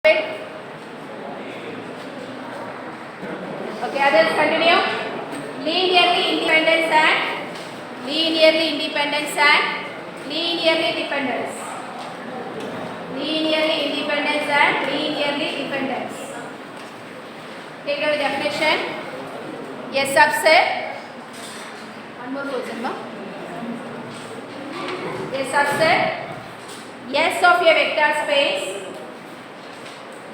Okay, others continue. Linearly independence and linearly independence and linearly dependence. Linearly independence and linearly dependence. Take away definition. A subset. One more question, no? A subset S of a vector space.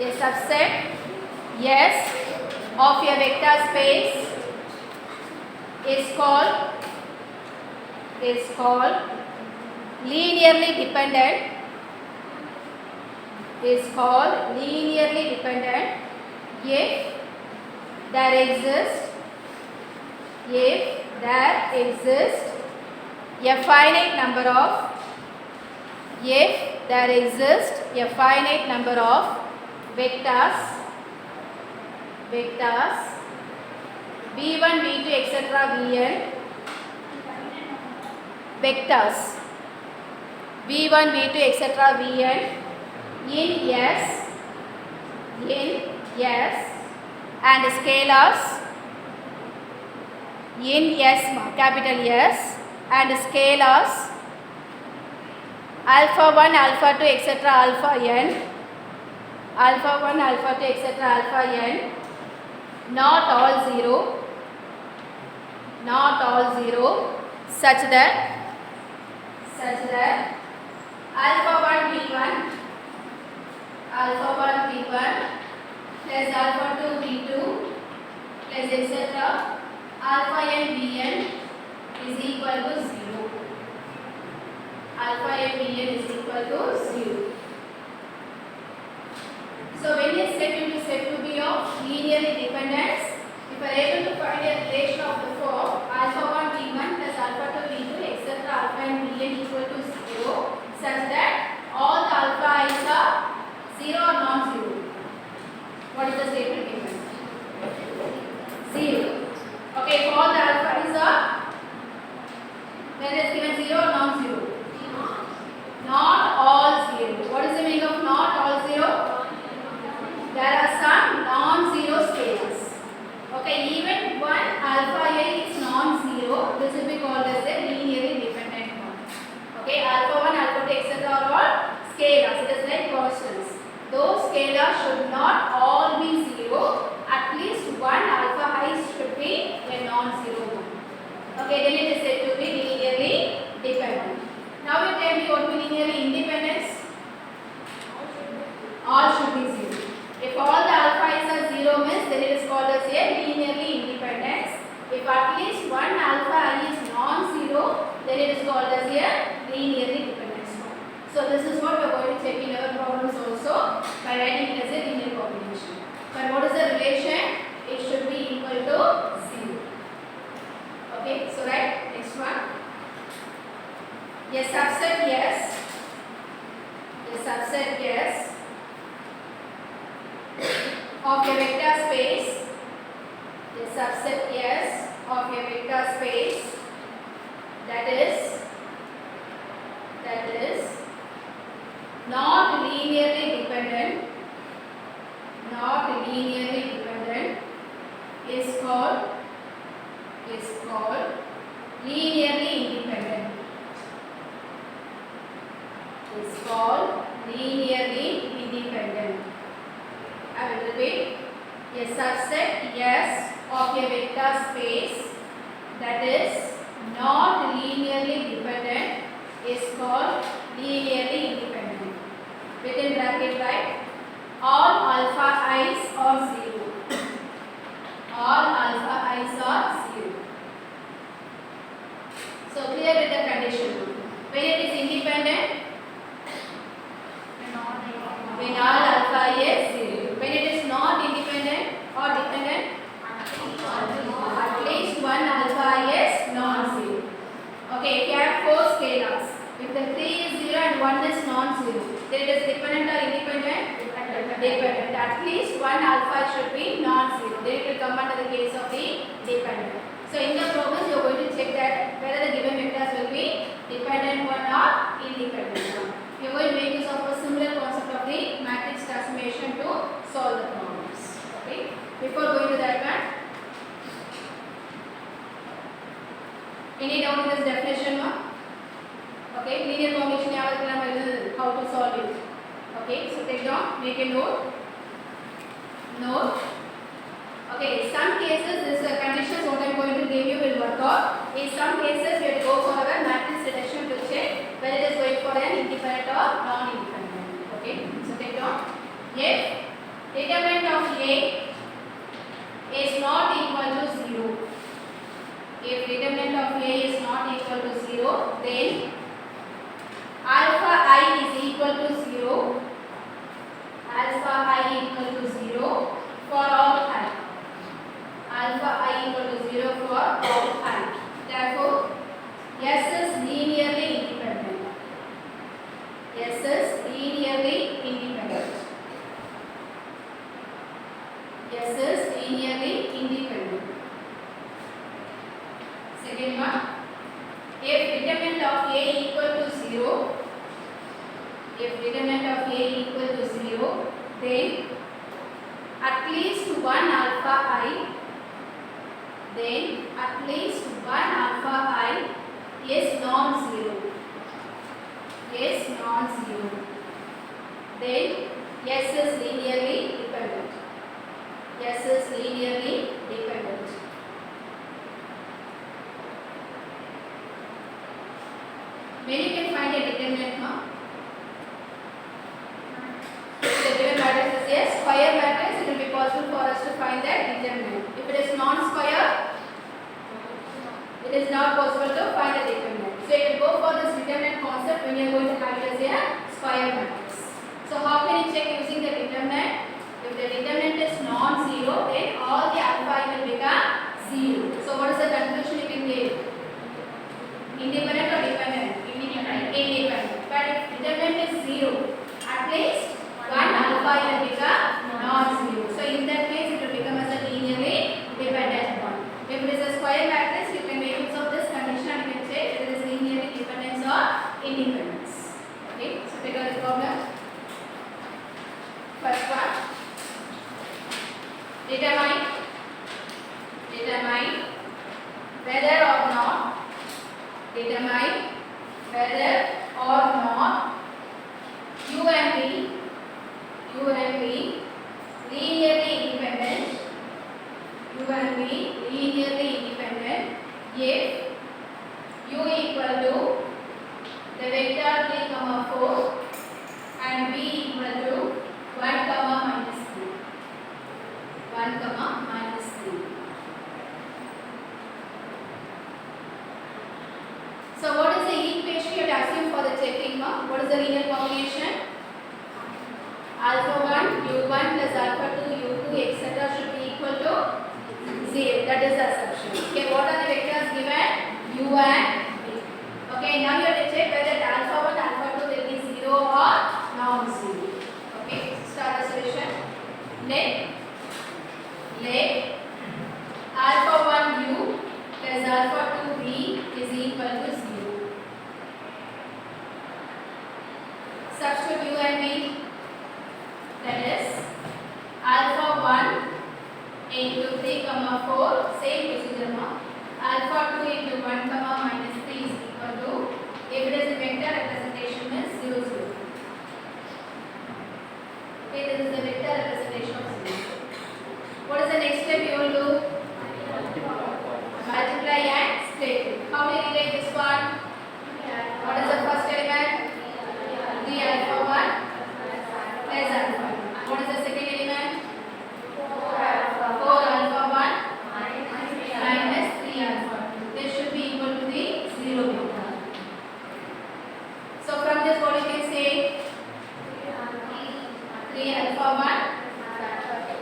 A subset S of a vector space is called linearly dependent. Is called linearly dependent if there exists a finite number of vectors v1 v2 etc vn vectors v1 v2 etc vn in S and scalars in S, capital S, and scalars alpha 1 alpha 2 etc alpha n not all zero such that alpha 1 v1 plus alpha 2 v2 plus etc alpha n vn is equal to 0. Alpha n vn is equal to 0. So when is set to be of linearly dependence, if we are able to find a relation of the form alpha 1 v1 plus alpha 2 v2 etc alpha n vn equal to 0 such that all the alpha i's are 0 or non-zero. What is the statement given? 0. Okay, if all the alpha i's are, when it is given 0 or non-zero? Not all 0. What is the meaning of not all 0? There are some non-zero scalars. Okay, even one alpha n is non-zero, this will be called as a linearly dependent one. Okay, alpha 1, alpha 2 etc are all scalars. It is like constants. Those scalars should not all be 0. At least one alpha I should be a non-zero one. Okay, then it is said to be linearly dependent. Now you tell me what will be linearly independence? All should be 0. If all the alpha i's are 0 means then it is called as a linearly independence. If at least one alpha I is non-zero then it is called as a linearly dependence one. So this is what we are going to check in our problems also by writing it as a linear combination. But what is the relation? It should be equal to 0. Okay, so write next one. A subset S of a vector space, that is not linearly dependent is called linearly independent. I will repeat. A subset S of a vector space that is not linearly dependent is called linearly independent. Within bracket write all alpha i's are 0. All alpha i's are 0. So clear with the condition. When it is independent, when all alpha is 0. When it is not independent or dependent, at least one alpha is non-zero. Okay, if you have 4 scalars, if the 3 is 0 and 1 is non-zero, then it is dependent or independent? Dependent. At least one alpha should be non-zero. Then it will come under the case of the dependent. So in the progress you are going to check that whether the given vectors will be dependent one or independent one. You are going to make use of a similar concept of the matrix transformation to any doubt in this definition, ma? Okay, linear combination how to solve it. Okay, so take down, make a note. Okay, some cases this conditions what I am going to give you will work out. In some cases we have to go for our matrix reduction to check whether it is going for an independent or non-independent. Okay, so take down. If determinant of A is not equal to 0, if determinant of A is not equal to 0, then alpha I is equal to 0, alpha I equal to 0 for all I. Alpha I equal to 0 for all I. Therefore, S is linearly independent. S is linearly independent. S is linearly independent. Second one, if determinant of A equal to 0, if determinant of A equal to 0, then at least one alpha I, then at least one alpha I is non-zero. Is non-zero. Then S is linearly dependent. S is linearly dependent. When you can find a determinant, no? If the given matrix is a square matrix, it will be possible for us to find that determinant. If it is non-square, it is not possible to find the determinant. So you will go for this determinant concept when you are going to have it as a square matrix. So how can you check using the determinant? If the determinant is non-zero, then all the alpha will become 0. So what is the conclusion you can give? Independent or dependent? Independent. But if determinant is 0, at least one alpha will become non-zero. So in that case, it will become as a linearly dependent one. If it is a square matrix, you can make use of this condition and you can check whether it is linearly dependence or independence. Okay, so take out the problem. First one, determine whether or not U and B linearly independent if U equal to the vector 3, 4 and B equal to 1, minus 3. 1, minus 3. So what is the equation you have to assume for the checking? What is the linear combination? Alpha 1, U1 plus alpha 2, U2, etc. should be equal to 0. That is the assumption. Okay, what are the vectors given? U and B. Okay, now you have to check whether alpha 1, alpha 2 will be 0 or non-zero. Okay, start the solution. Let alpha 1 U plus alpha 2 B is equal to 0. Substitute U and B. That is alpha 1 into 3, 4, same procedure now. Alpha 2 into 1, minus 3 is equal to, if it is a vector representation is 0, 0. Okay, this is the vector representation of 0. What is the next step you will do? Multiply and split. How do you relate this one? What is the first element? 3 alpha 1 plus alpha. What is the second element? 4 alpha 1 minus 3 alpha 2. This should be equal to the 0 vector. So from this what you can say? 3 alpha 1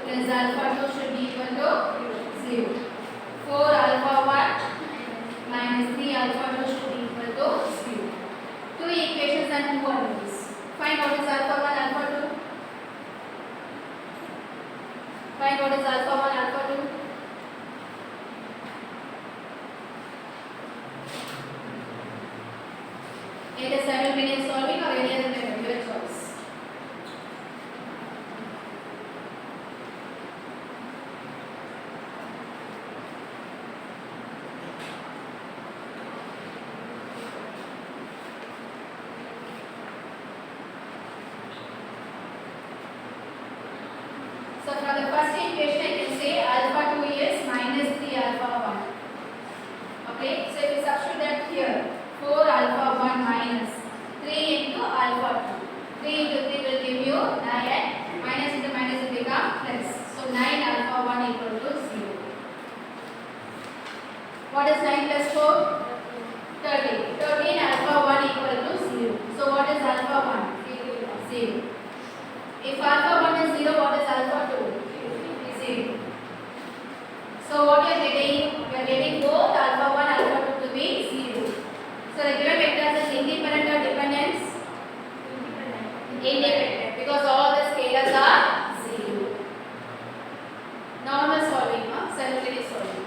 plus alpha 2 should be equal to 0. 4 alpha 1 minus 3 alpha 2 should be equal to 0. Two equations and two unknowns. Find what is alpha 1, alpha 2. Find what is alpha 1, alpha 2. Either simultaneous solving or any other method, your choice. So from the first equation I can say alpha 2 is minus 3 alpha 1. Okay, so if you substitute that here, 4 alpha 1 minus 3 into alpha 2. 3 into 3 will give you 9. Minus into minus will become plus. So 9 alpha 1 equal to 0. What is 9 plus 4? 13. 13 alpha 1 equal to 0. So what is alpha 1? 0. If alpha 1 is 0, what is alpha 2? 0. So what you are getting? You are getting both alpha 1 alpha 2 to be 0. So the given vectors is independent or dependent? Independent. Because all the scalars are 0. Normal solving, simultaneous solving.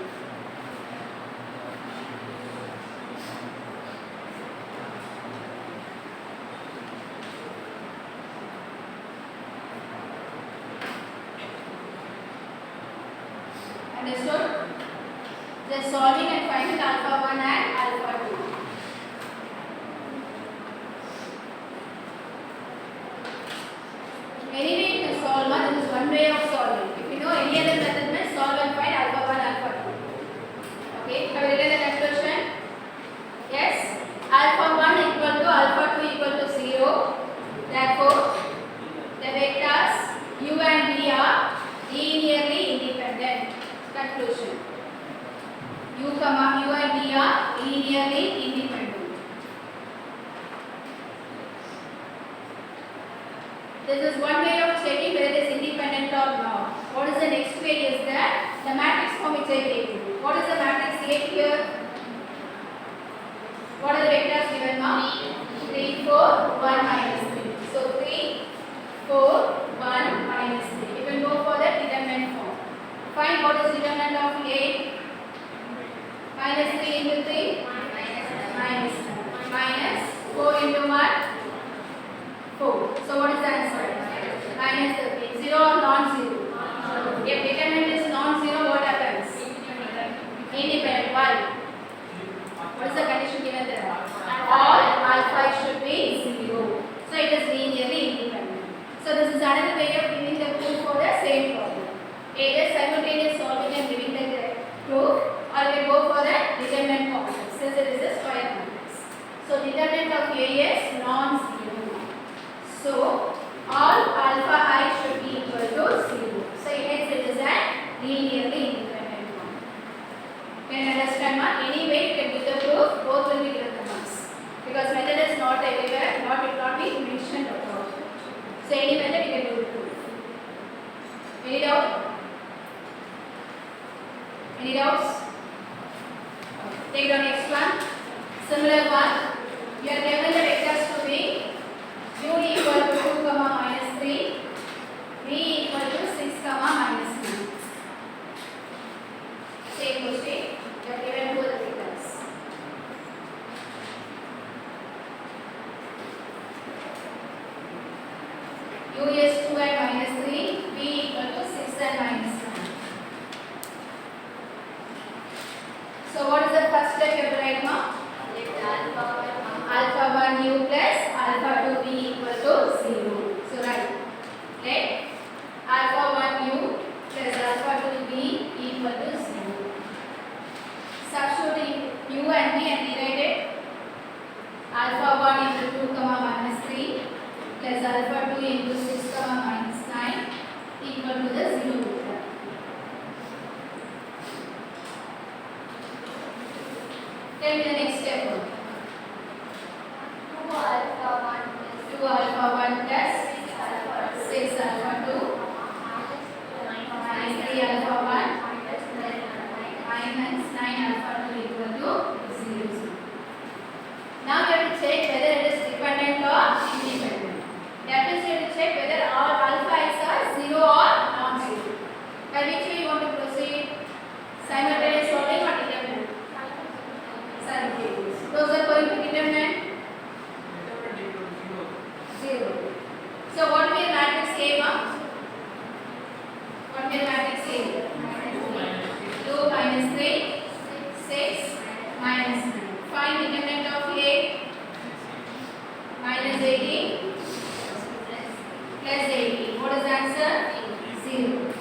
Understood? Just solving and finding alpha 1 and alpha 2. Anyway, you can solve, this is one way of solving. If you know any other method, means solve and find alpha 1, alpha 2. Okay, have you written the conclusion? Yes? Alpha 1 equal to alpha 2 equal to 0. Therefore, the vectors u and v are linearly independent. Conclusion. U and v are linearly independent. This is one way of checking whether it is independent or not. What is the next way is that the matrix form which I gave you. What is the matrix A here? What are the vectors given now? 3, 4, 1, minus 3. So 3, 4, 1, minus 3. You can go for the determinant form. Find what is determinant of A. Minus 3 into 3. Minus minus 4 into 1. 4. So what is the answer? Minus 13. 0 or non-zero? If determinant is non-zero, what happens? Independent. Why? What is the condition given there? All alpha should be 0. So it is linearly independent. So this is another way of giving the proof for the same problem. Either simultaneous solving and giving the proof, or we go for the determinant concept since it is a square matrix. So determinant of A is non-zero. So all alpha I should be equal to 0. So hence it is a linearly independent one. Can you understand? Any way you can do the proof, both will be given the marks. Because method is not everywhere, it will not be mentioned at all. So any method you can do the proof. Any doubt? Any doubts? Take the next one. Similar one. You are given the vectors to be u equal to 2, minus 3, v equal to 6, minus 3. Same question. You are given both the vectors. U is 2 and minus 3, v equal to 6 and minus 9. So what is the first step you have to write now? Alpha 1 u plus alpha 2 v equal to 0. So write. Let alpha 1 u plus alpha 2 v equal to 0. Substitute u and v and rewrite it. Alpha 1 into 2, minus 3 plus alpha 2 into 6, minus 9 equal to the 0 vector. Tell me the next step. 2 alpha 1 plus 6 alpha 2 minus 3 alpha 1 minus 9 alpha 2 equal to 0. Now we have to check whether it is dependent or independent. That means you have to check whether all alpha is 0 or non-zero. By which way you want to proceed? Simultaneous solving or determinant? Simultaneous. Those are going to determinant? 0. So what will matrix A? What will matrix A? 2 minus 3, 6 minus 9. Find determinant of A. Minus 18 plus 18. What is the answer? 0.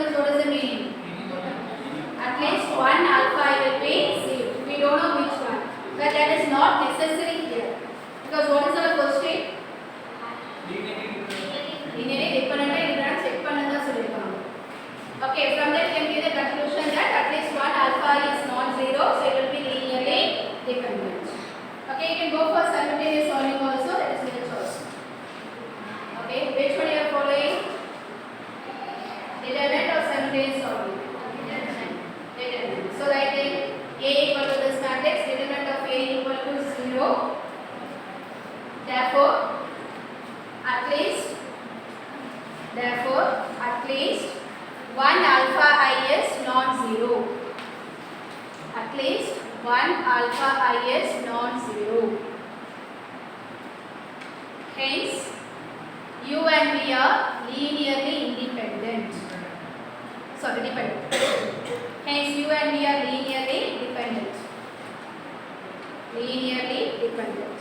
means what is the meaning? At least one alpha I will be 0. We don't know which one. But that is not necessary here. Because what is our question? Linearly dependent and check பண்ணதா சொல்லிருக்காங்க. Okay, from that can be the conclusion that at least one alpha is non-zero, so it will be linearly dependent. Okay, you can go for simultaneous solving also, that is your choice. Okay, which one you are following? Determinant or simultaneous solving? Determinant. So writing A equal to this matrix, determinant of A equal to 0. Therefore, at least one alpha I is non-zero. At least one alpha I is non-zero. Hence, U and V are linearly independent. Sorry, dependent. Hence, U and V are linearly dependent. Linearly dependent.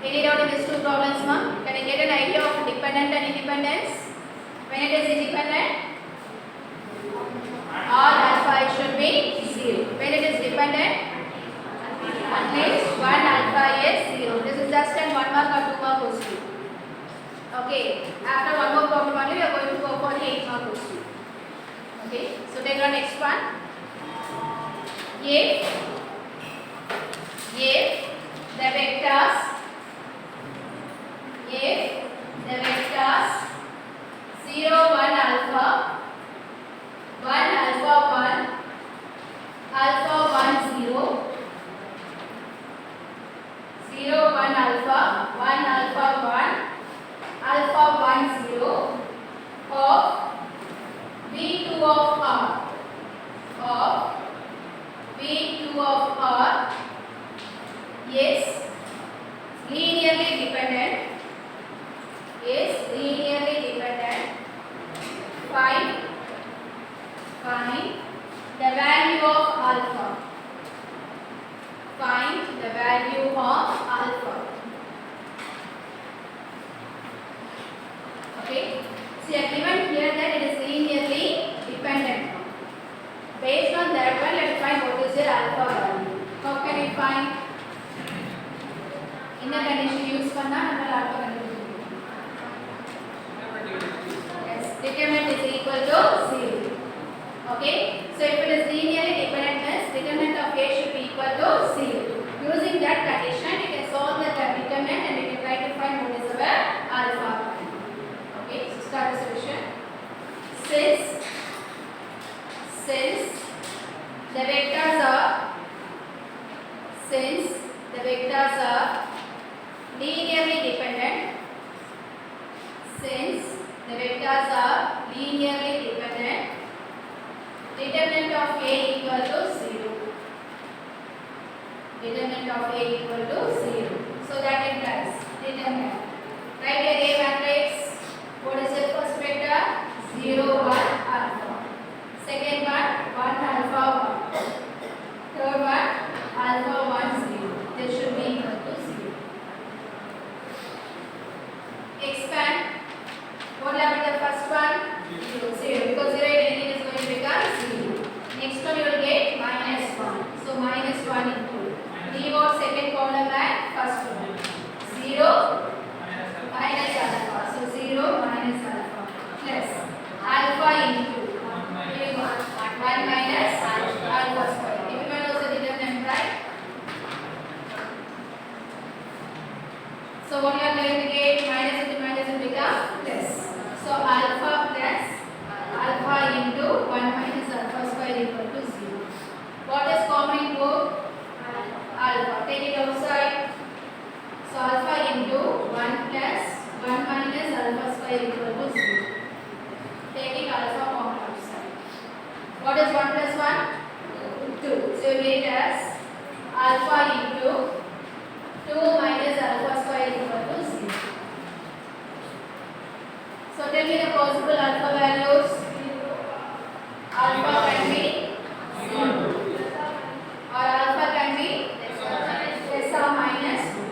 Any doubt in these two problems, ma'am? Can you get an idea of dependent and independence? When it is independent, all alpha should be 0. When it is dependent, at least one alpha is 0. This is just an 1 mark or 2 mark question. Okay. After one more problem only, we are going to go for the 8 mark question. Okay. So take our next one. If the vectors 0, 1 alpha, 1 alpha 1, alpha 1 0, 0 1 alpha, 1 alpha 1, alpha 1 0 of V2 of R, is linearly dependent, find the value of alpha. Find the value of alpha. Okay. So you are given here that it is linearly dependent. Based on that one, let's find what is your alpha value. How can we find? In the condition use panna namal alpha kandupidikkum. Yes, determinant is equal to 0. Okay, so if it is linearly dependent, means determinant of A should be equal to 0. Using that condition, you can solve the determinant and you can try to find what is our alpha. Okay, so start the solution. Since the vectors are linearly dependent, determinant of A equal to 0. So that implies determinant. Write a A matrix. What is the first vector? 0 1 alpha. Second one 1 alpha 1. Third one alpha 1 0. This should be equal to 0. Expand. What will be the first one? 0 because 0 anything is going to become 0. Next one you will get minus 1. So minus 1 into. Leave out second column and first one. 0 minus alpha. So 0 minus alpha plus alpha into 1 minus alpha square. Everyone knows the determinant, right? So what you are going to get? Minus into minus will become plus. So alpha plus alpha into 1 minus alpha square equal to 0. What is common in both? Alpha. Take it outside. So alpha into 1 plus 1 minus alpha square equal to 0. Taking alpha common outside. What is 1 plus 1? 2. So you get it as alpha into 2 minus alpha square equal to 0. So tell me the possible alpha values. Alpha can be 0 or alpha can be plus or minus 2.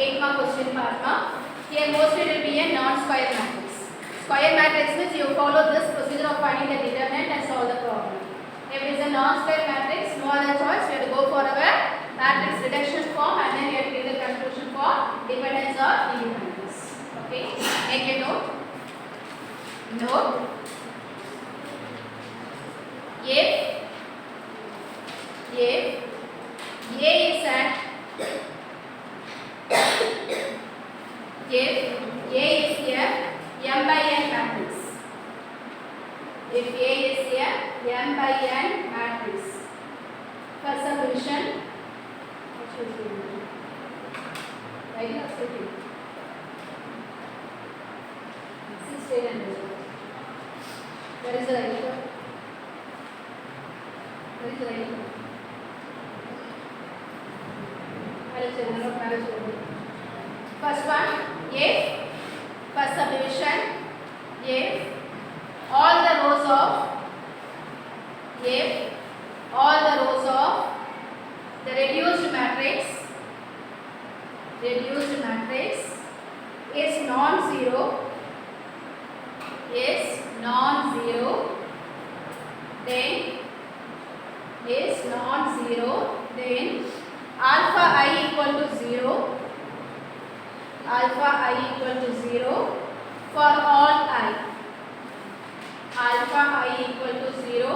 8 mark question partner. Here mostly it will be a non-square matrix. Square matrix means you follow this procedure of finding the determinant and solve the problem. If it is a non-square matrix, no other choice, we have to go for our matrix reduction form and then we have to get the conclusion for dependence or independence. Okay, make a note. Note. If A is at if A is a m by n matrix, if A is a m by n matrix, for solution, what should we do? Right or sitting? 6 and where is the right one? Where is the right one? First one, if first subdivision, if all the rows of the reduced matrix is non-zero, then alpha I equal to 0 for all I. Alpha I equal to 0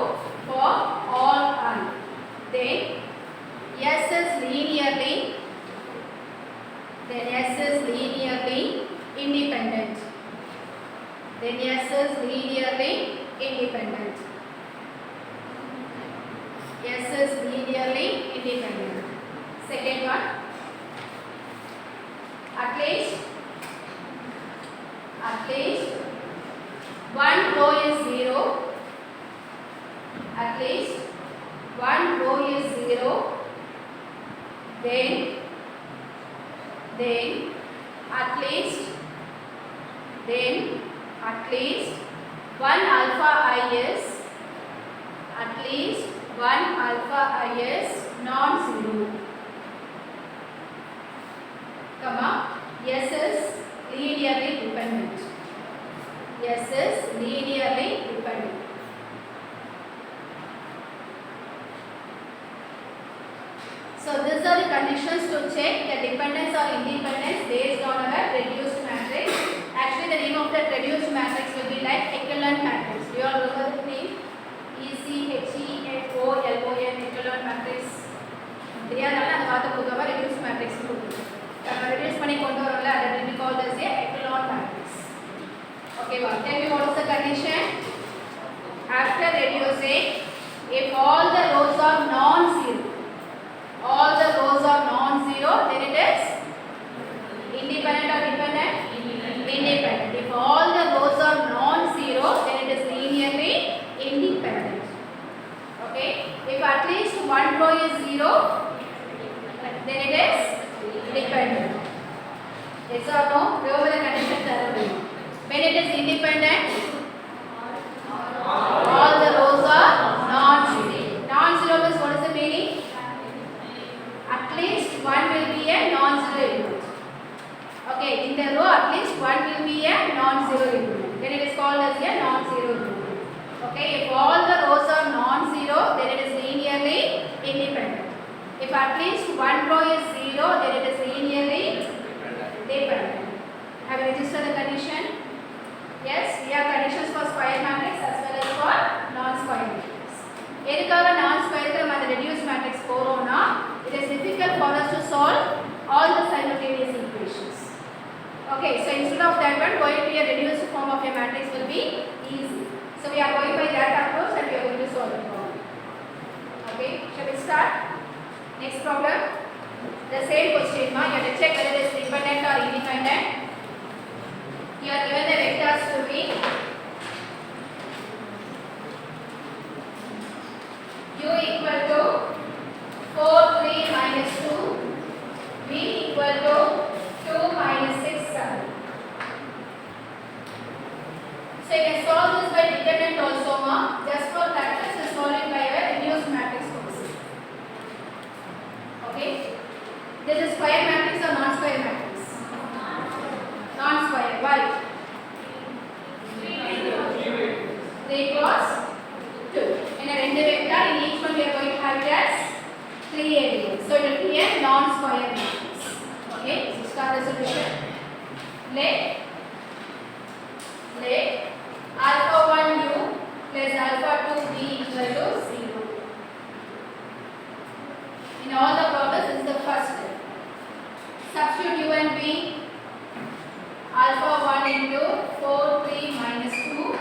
for all I. Then S is linearly independent. Second one, at least one row is 0. Then at least one alpha I is non-zero. Comma, S is linearly dependent. So these are the conditions to check the dependence or independence based on our reduced matrix. Actually, the name of that reduced matrix will be like echelon matrix. Do you all remember the name? ECHEFOLON echelon matrix. தெரியாதனால அந்த வார்த்தை கொடுக்காம reduced matrix கொடுத்துருக்கோம். நம்ம reduce பண்ணி கொண்டு வரோம்ல, that will be called as a echelon matrix. Okay, tell me what is the condition? After reducing, if all the rows are non-zero, then it is independent or dependent? Independent. If all the rows are non-zero, then it is linearly independent. Okay. If at least one row is 0, then it is dependent. Yes or no? Remember the conditions are available. When it is independent, all the rows are non-zero. Non-zero means what is the meaning? At least one will be a non-zero element. Okay, in the row at least one will be a non-zero element. Then it is called as a non-zero element. Okay, if all the rows are non-zero, then it is linearly independent. If at least one row is 0, then it is linearly dependent. Have you registered the condition? Yes, we have conditions for square matrix as well as for non-square matrix. எதுக்காக non-square நம்ம அந்த reduced matrix போறோம்னா, it is difficult for us to solve all the simultaneous equations. Okay, so instead of that one, going to a reduced form of a matrix will be easy. So we are going by that approach and we are going to solve the problem. Okay, shall we start? Next problem. The same question, you have to check whether it is dependent or independent. You are given the vectors to be u equal to 4, 3, minus 2, v equal to 2, minus 6, 7. So you can solve this by dependent also, just for practice is solving by a reduced matrix process. Okay, this is square matrix or non-square matrix? let alpha 1 u plus alpha 2 v equal to 0. In all the problems, this is the first step. Substitute u and v. Alpha 1 into 4 3 minus 2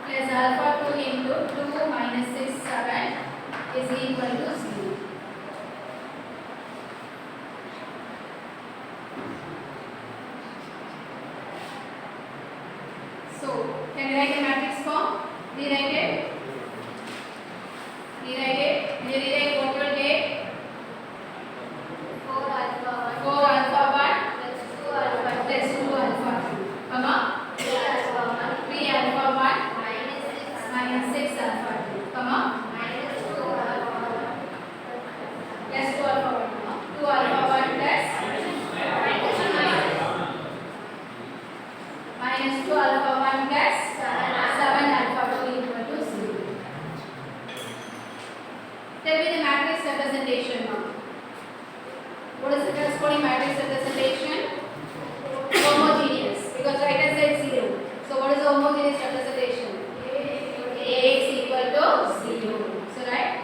plus alpha 2 into 2 minus 6 7 is equal to 0. So, can you write the matrix form? Rewrite it. When you rewrite, what you will get? 4 alpha 1 plus 2 alpha 2, comma 3 alpha 1 minus 6 alpha 2, comma minus 2 alpha 1 plus 2 alpha 1, 2 alpha 1 plus minus 2 alpha 1 plus 7 alpha 2 equal to 0. Tell me the matrix representation now. What is the corresponding matrix representation? Homogeneous, because right hand side 0. So what is the homogeneous representation? Ax equal to 0. So right?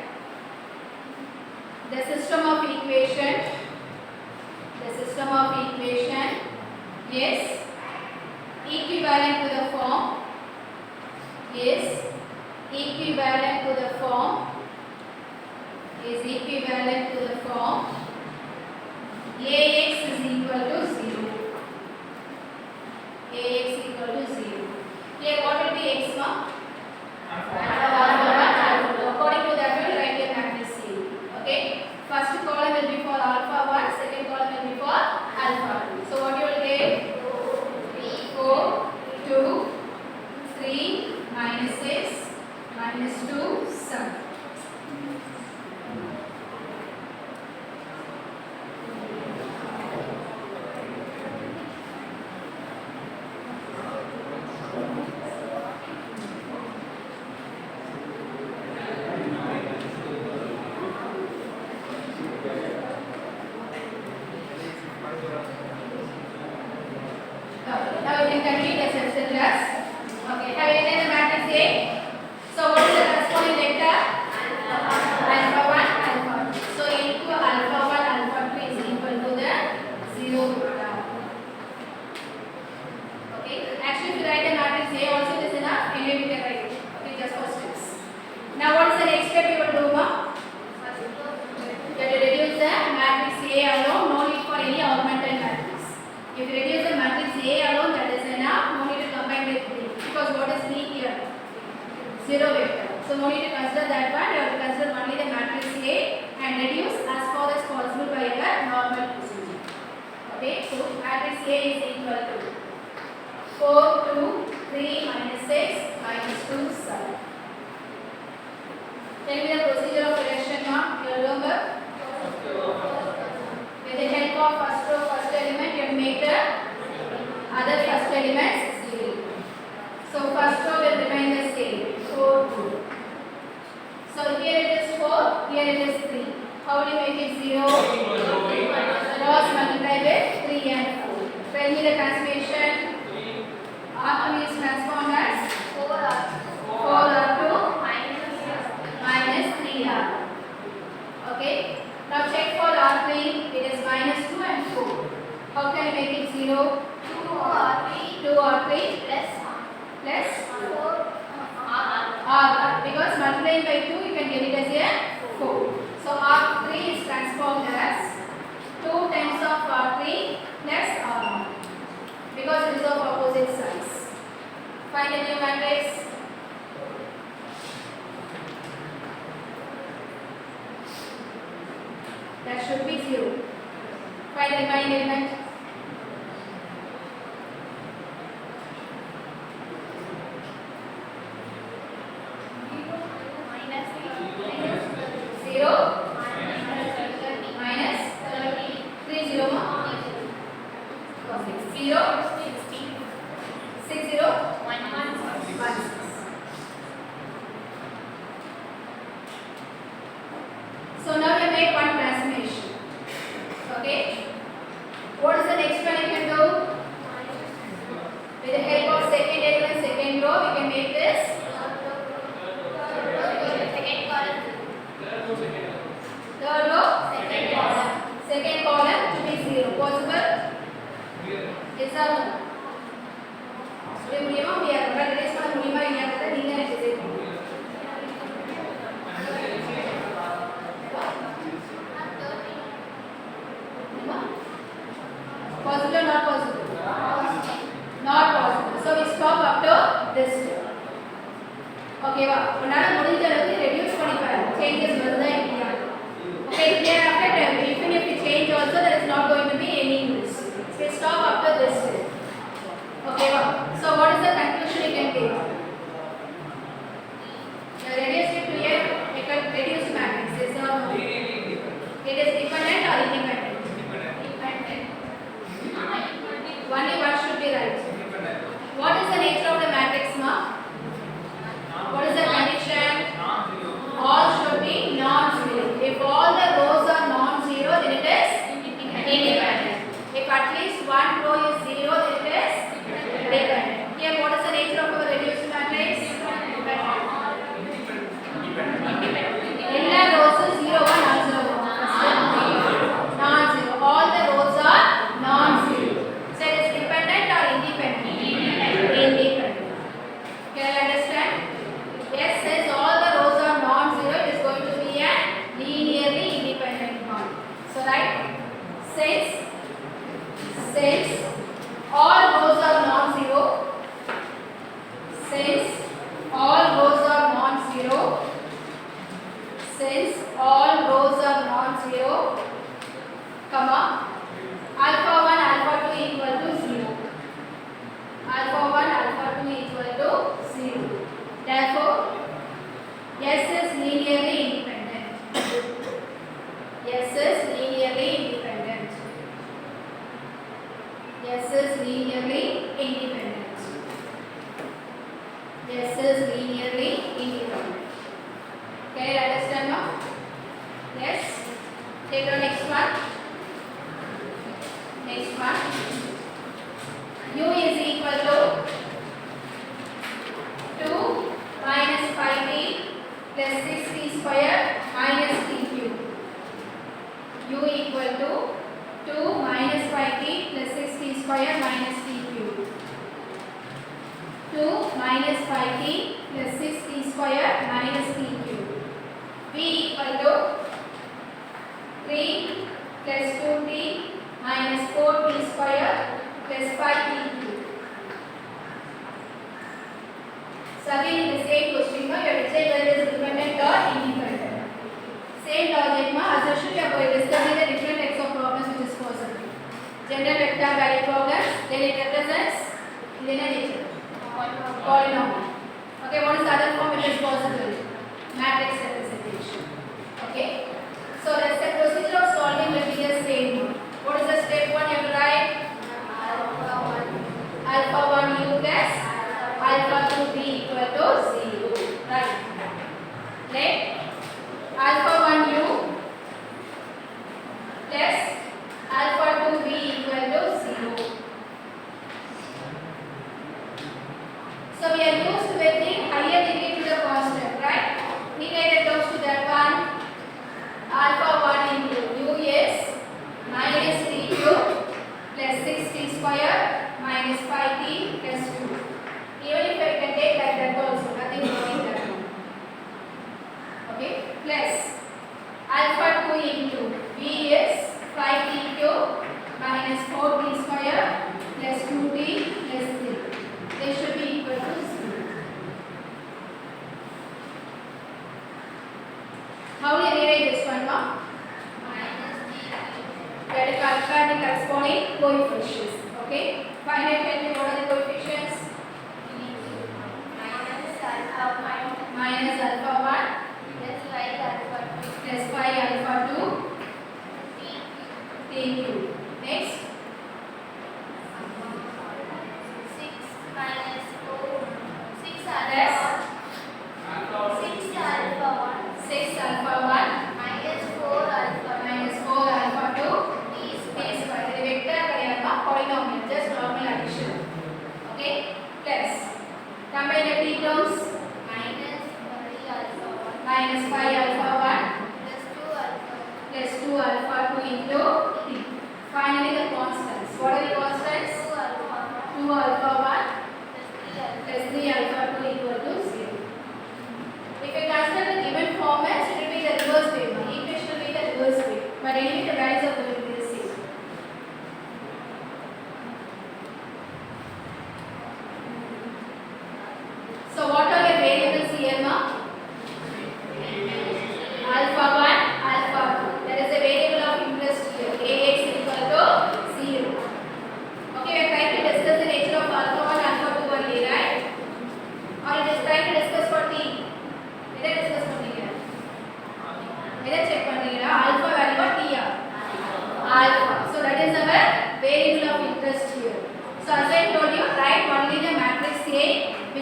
The system of equation is equivalent to the form Ax is equal to 0. Here what will be x, ma'am? According to that, we will write your matrix C. Okay? First column will be for alpha 1, second column will be for alpha 2. So what you will get? 4, 2, 3, minus 6, minus 2, 7. Now we can complete the section class. Okay, have you written the matrix A? So what is the corresponding vector? Alpha 1, alpha 2. So into alpha 1, alpha 2 is equal to the 0 vector. Okay, actually if you write the matrix A also it is enough. Anyway we can write it. Okay, just for steps. Now what is the next step you will do, ma'am? You have to reduce the matrix A alone, no need for any augmented matrix. If you reduce the matrix A alone, that is enough. No need to combine with B. Because what is B here? 0 vector. So no need to consider that one. You have to consider only the matrix A and reduce as far as possible by a normal procedure. Okay. So matrix A is equal to 4, 2, 3, minus 6, minus 2, 7. Tell me the procedure of reduction, ma'am. You remember? With the help of first row, first element, you make the other first elements 0. So first row will remain the same, 4, 2. So here it is 4, here it is 3. How do you make it 0? Cross multiply with 3 and 4. Tell me the transformation. R2 is transformed as 4R2 minus 3R. Okay. Now check for R3, it is minus 2 and 4. How can I make it 0? 2R3 plus 4R. Because multiplying by 2, you can get it as a 4. So R3 is transformed as 2 times of R3 plus R1. Because it is of opposite sides. Find a new matrix. That should be 0. Find the remaining element. So now we make one transformation. Okay. What is the next one I can do? ஓகேவா உன்னால முடிஞ்ச அளவுக்கு reduce பண்ணி பாரு changes வருதா இல்லையா okay here after even if you change also there is not going to be any use so stop after this okay so what is the conclusion you can take the reduced to a reduced matrix is or no it is dependent or independent dependent only one should be right what is the nature of the matrix ma what is the condition all should be non-zero if all the rows are non-zero then it is independent if at least one row is zero then it is dependent here what is the nature of our reduced matrix all rows are zero or non-zero non-zero all the rows are non-zero so it is dependent or independent independent can you understand yes says all the rows are non-zero it is going to be a linearly independent one so right since all rows are non-zero since all rows are non-zero since all rows are non-zero comma alpha 1 alpha 2 equal to 0 alpha 1 alpha 2 equal to 0 therefore S is linearly independent S is linearly independent S is linearly independent S is linearly independent can you understand now yes take the next one u is equal to 2 minus 5t plus 6t square minus t cube u equal to 2 minus 5t plus 6t square minus t cube 2 minus 5t plus 6t square minus t cube v equal to 3 plus 2t minus 4t square plus 5t cube. So again in the same question you have to check whether it is dependent or independent. Same logic assertion we are going to discuss the different types of problems which is possible. General vector value problems, then it represents linear nature, polynomial. Okay, what is the other form which is possible? Matrix representation. Okay, so that's the procedure of solving will be the same. What is the step 1 you have to write? Alpha 1 u plus alpha 2 b equal to 0. Right. Let alpha 1 u plus alpha 2 b equal to 0. So we are used to getting higher degree to the constant, right? Rewrite it to that one. Alpha 1 into u is minus 3 cube plus 6t square minus 5t plus 2. Even if I can take like that also, nothing wrong in that one. Okay, plus alpha 2 into v is 5t cube minus 4t square plus 2t plus 3. They should be equal to 0. How do you rewrite this one, ma? That is calculate the corresponding coefficients. Okay, find out tell me what are the coefficients? Minus alpha 1 plus 5 alpha 2 t cube. Next 6 alpha 1 minus 4 alpha 2 is square. The vector polynomial, just normal addition. Okay, plus combine the t terms minus 5 alpha 1 plus 2 alpha 2 into t. Finally the constants. What are the constants? 2 alpha 1 plus 3 alpha 2 equal to 0. If you consider the given format, it will be the reverse way. The equation will be the reverse way. But anyway, the values are going to be the same. So what are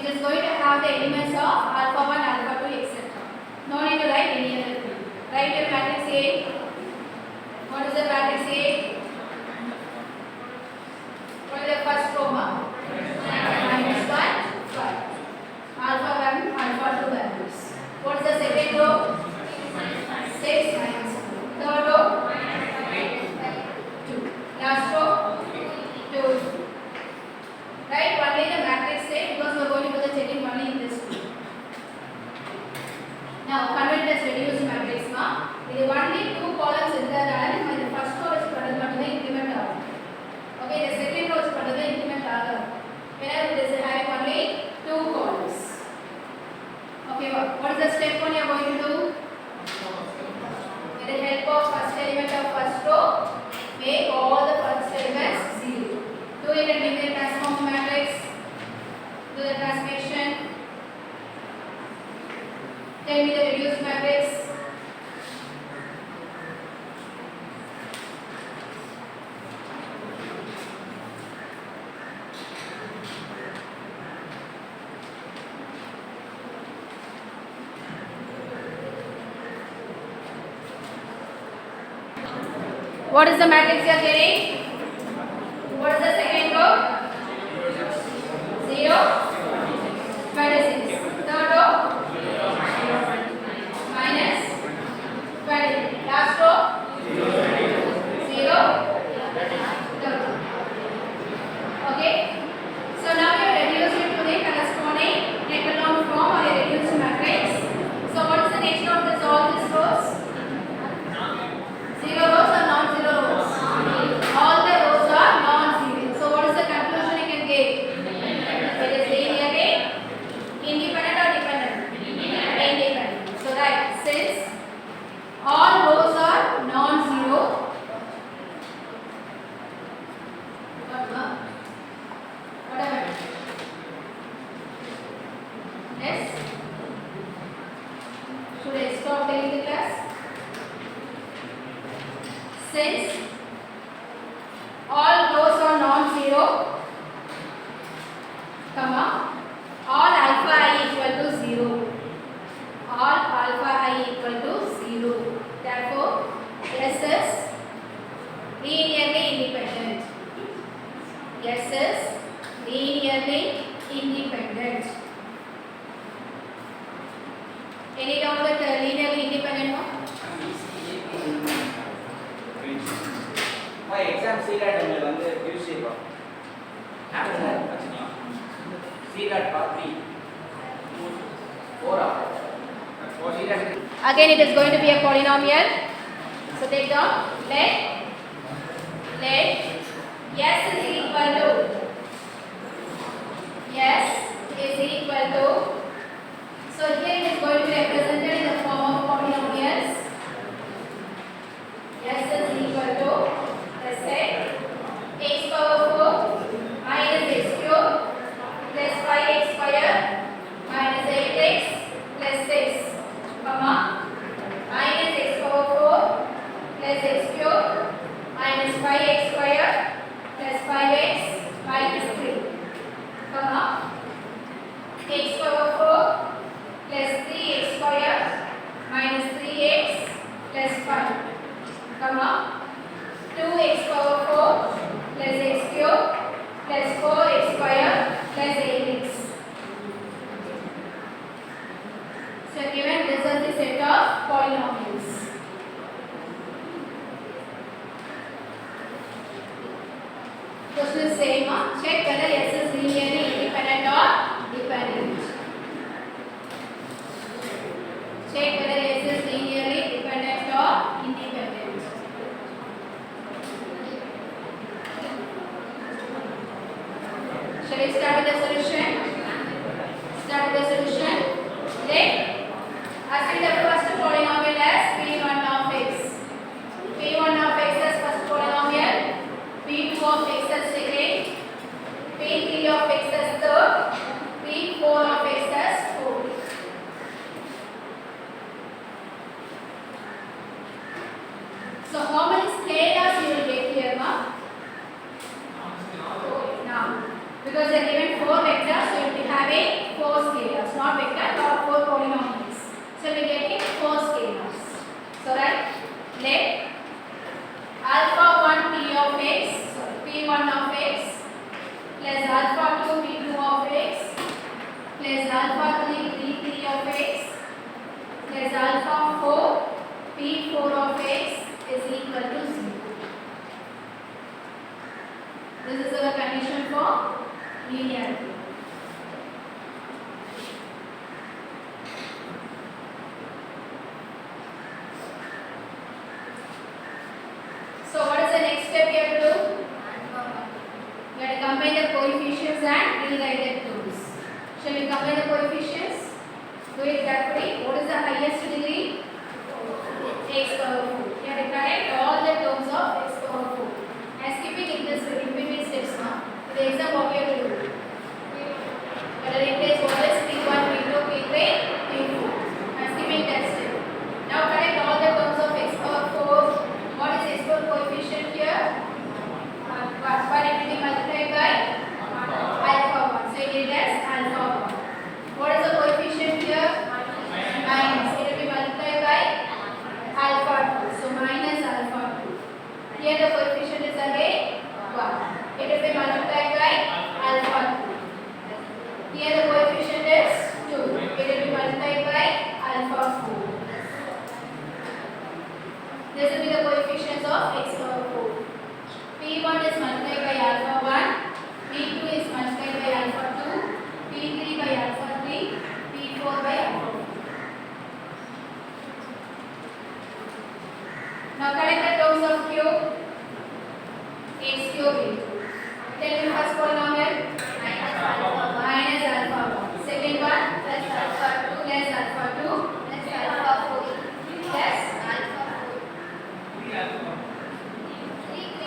it is going to have the elements of alpha 1, alpha 2, etc. No need to write any other thing. Write your matrix A. What is the matrix A? What is the first row? Minus 1, 5. Alpha 1, alpha 2 values. What is the second row? 6 minus 1. Third row? 2. Last row? 2. Right? Only the matrix A, because we are going to do the checking only in this row. Now convert this reduced matrix. There is only 2 columns in there, and the first row is increment. Okay, the second row is increment. Whenever it is having only 2 columns. Okay, what is the step 1 you are going to do? With the help of first element of first row, make all the first elements 0. Do it and make the transform matrix. Do the transformation. Tell me the reduced matrix. What is the matrix you are getting? What is the second row? 0, 26. Third row? Minus 20. Last row? 0, 30. Okay? So now you have reduced it to the corresponding echelon form or a reduced matrix. So what is the nature of this all these rows? 0 rows or non-zero rows? All the rows are non-zero. So what is the conclusion you can get? It is linearly independent or dependent? Independent. So right, since all rows are non-zero, whatever. Yes? Should I stop taking the class? Since all rows are non-zero, comma, all alpha I equal to 0. All alpha I equal to 0. Therefore, S is linearly independent. S is linearly independent. Any doubt with linearly independent? No? My exam C-RAT வந்து use செய்றோம். C-RAT part 3. 4 Again it is going to be a polynomial. So take down let S is equal to so here it is going to be represented in the form of polynomials. S is equal to, let's say, x power 4 minus x cube plus 5x square minus 8x plus 6, comma, minus x power 4 plus x cube minus 5x square plus 5x minus 3, comma, x power 4 plus 3x square minus 3x plus 5, comma, 2x power 4 plus x cube plus 4x square plus 8x. So given this is the set of polynomials. Question is same. Check whether S is linearly independent or dependent. Check whether S is linearly dependent or independent. Shall we start with the solution? Start with the solution. Let us see the first polynomial as P1 of x. P1 of x is first polynomial. P2 of x is second. P3 So we get it 4 scalars. So right, let alpha 1 p of x, p1 of x plus alpha 2 p2 of x plus alpha 3 p3 of x plus alpha 4 p4 of x is equal to 0. This is our condition for linearity. So what is the next step we have to do? We have to combine the coefficients and rewrite the terms. Shall we combine the coefficients? Do it carefully. What is the highest degree? X power 4. We have to connect all the terms of x power 4. I am skipping in this in between steps now. In the exam, what we have to do? We have to replace what is P1, P2, P3, P4. I am skipping that step. Now connect all the terms of x power 4. What is x power coefficient here? 1. But it will be multiplied by alpha 1. So it is as alpha 1. What is the coefficient here? Minus. It will be multiplied by alpha 2. So minus alpha 2. Here the coefficient is again 1. It will be multiplied by alpha 2. Here the coefficient is 2. It will be multiplied by alpha 4. This will be the coefficients of x power 4. P1 is multiplied by alpha 1. P2 is multiplied by alpha 2. P3 by alpha 3. P4 by alpha 4. Now collect the terms of cube. X cube into. Tell me first polynomial. Minus alpha 1. Second one. Plus alpha 2. Plus alpha 2. Plus alpha 4. Plus alpha 4.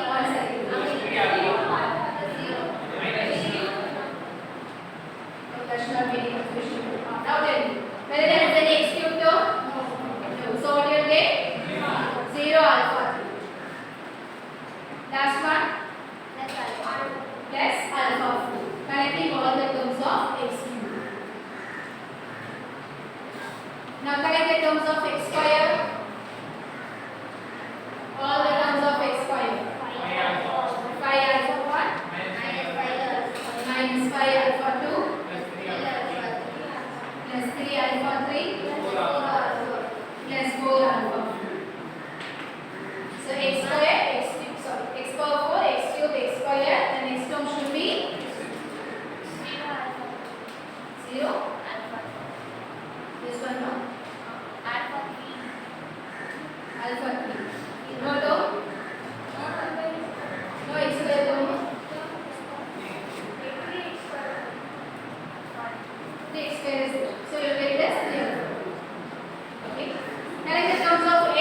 1 second. That should not be any confusion. Now tell me. Whether there is any x cube term? No. So what you will get? 0 alpha 3. Last one. Plus alpha 4. Connecting all the terms of x cube. Now connect the terms of x square. All the terms of x square. 5 alpha 1 minus 5 alpha 2 plus 3 alpha 3 plus 4 alpha 4. So x square, x cube, sorry, x power 4, x cube, x square. The next term should be 0 alpha. This one no? Alpha 3. No term? No x square term? 3 x square is there. So you will get it as 3 alpha. Okay. Now in the terms of x,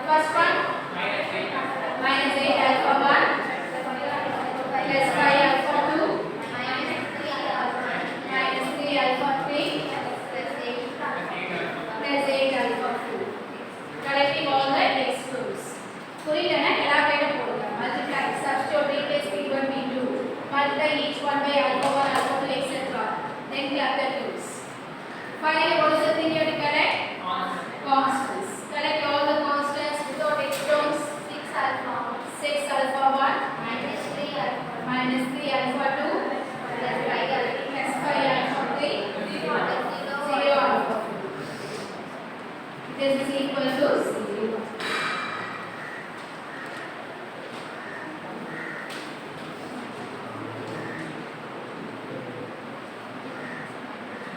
first one minus 8 alpha 1 plus 5 alpha 2 minus 3 alpha 3 plus 8 alpha 4. Collecting all the x terms. புரியலனா எல்லாத்தையும் போடுங்க. Multiply, substitute, replace p1, p2. Multiply each one by alpha 1, alpha 2, etc. Then the other terms. Finally, what is the thing you have to collect? Constants. Collect all the constants without x terms. 6 alpha 1 minus 3 alpha 2 plus 5 alpha 3 0 alpha 4. This is equal to 0.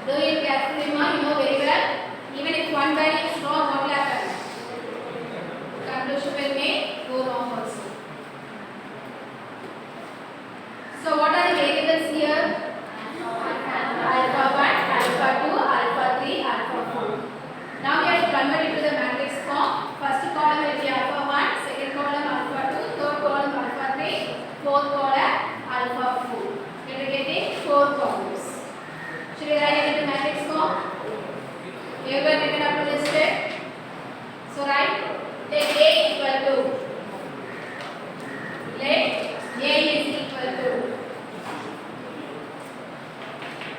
Do it carefully, ma. You know very well. Even if one value is wrong, what will happen? Conclusion will may go wrong also. So what are the variables here? Alpha 1, alpha 2, alpha 3, alpha 4. Now we have to convert it to the matrix form. First column will be alpha 1, second column alpha 2, third column alpha 3, fourth column alpha 4. We are getting 4 columns. Should we write it into matrix form? Everyone taken up to this step. So write let A equal to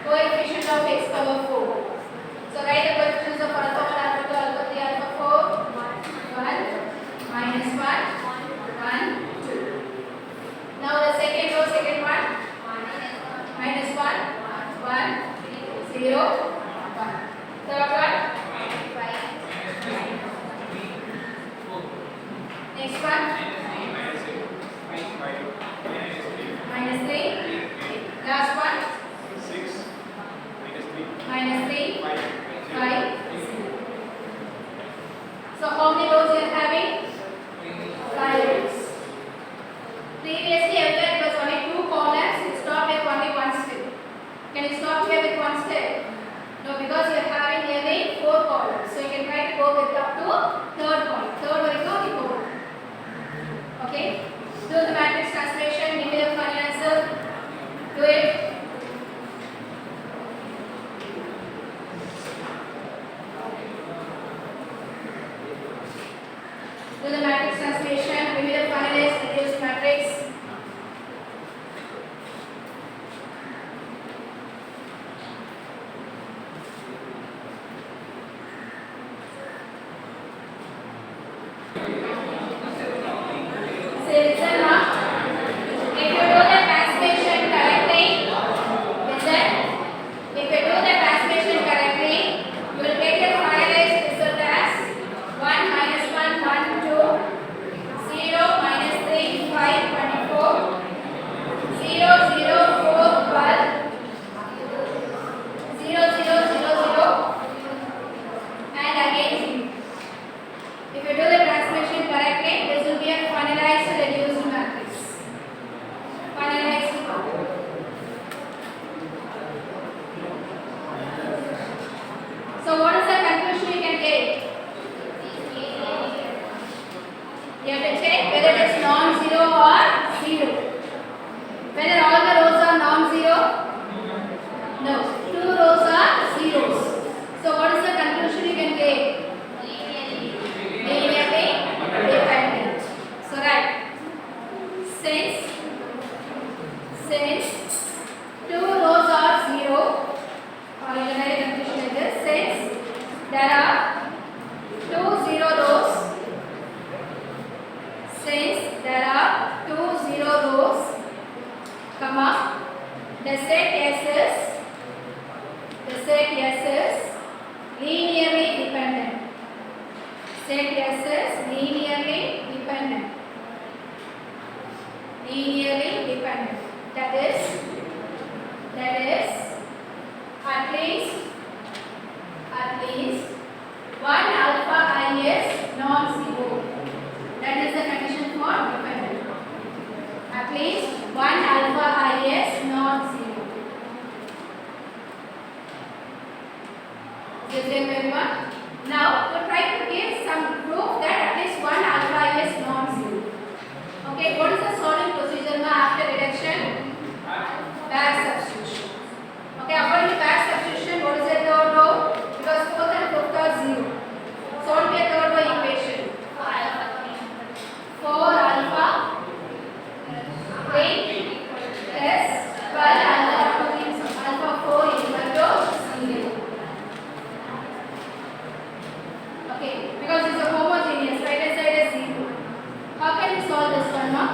coefficient of x power 4. So write the coefficients of alpha 1, alpha 2, alpha 3, alpha 4. 1, minus 1, 1, 2. Now the second row, second one. Minus 1, 1, 0, 1. Third one. Next one. Minus 3. Last one. Minus 3. 5. So how many rows you are having? 5 rows. Previously earlier it was only 2 columns. It stopped at only 1 step. Can you stop here with 1 step? No, because you are having nearly 4 columns. So you can try to go with up to third column. Third one is only 4. Okay? Do the matrix translation. Give me the final answer. Do it. Do the matrix translation. Give me the finalized reduced matrix. Say listen now. If you do the transformation correctly, listen. If you do the transformation correctly, you will get your finalized result as 1 minus 1, 1, 2, 0, minus 3, 5, 24, 0, 0, 4, 12, 0, 0, 0, 0, and again 0. If you do the transformation correctly, this will be a finalized reduced matrix. Finalized. So what is the conclusion you can take? You have to check whether it is non-zero or zero. Whether all the rows are non-zero? No. 2 rows are zeros. So what is the conclusion you can take? Linearly dependent. So right. Since 2 rows are 0, or you can write a conclusion like this. Since there are 2 zero rows, since there are 2 zero rows, comma, the set S is linearly dependent. Set S is linearly dependent. Linearly dependent. That is at least 1 alpha I is non-zero. That is the condition for dependent. At least 1 alpha I is non-zero. Is it clear everyone? Now we try to give some proof that at least 1 alpha I is non-zero. Okay, what is the solving procedure now after reduction? Back substitution. Okay, according to back substitution, what is the third row? Because 4th and 5th are 0. So what will be a third row equation? 4 alpha 3 plus 12 alpha 2 is alpha 4 equal to 0. Okay, because it's a homogeneous, right hand side is 0. How can we solve this one now?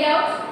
it out.